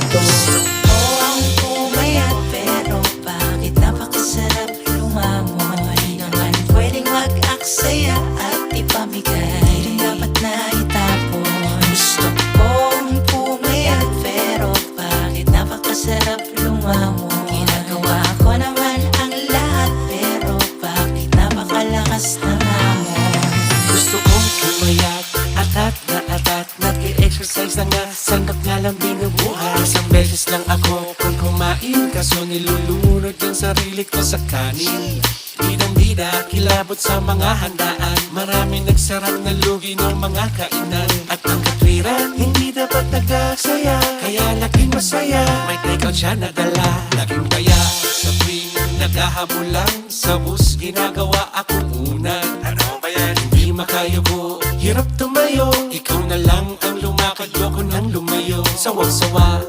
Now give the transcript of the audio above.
Gusto kong pumayat pero bakit napakasarap lumamon. Di naman pwedeng mag-aksaya at ipamigay, di rin dapat na itapon. Gusto kong pumayat pero bakit napakasarap lumamon. Ginagawa ko naman ang lahat pero bakit napakalakas ng hamon. Gusto kong pumayat, atat, nag-i-exercise na nga, sandok nga lang binubuhay. Isang beses lang ako kung kumain, kaso nilulunod yung sarili ko sa kanin. Bidang-bida, kilabot sa mga handaan, maraming nagsarang na lugi ng mga kainan. At ang katwiran, hindi dapat nag-aksaya, kaya laging masaya, may take-out siya nadala. Laging kaya sa tuwing naghahabol lang sa bus, ginagawa akong una. Ano ba yan? Hindi makayuko, hirap tumayo, ikaw na lang ang lumakad, yoko nang lumayo. Sawang-sawa,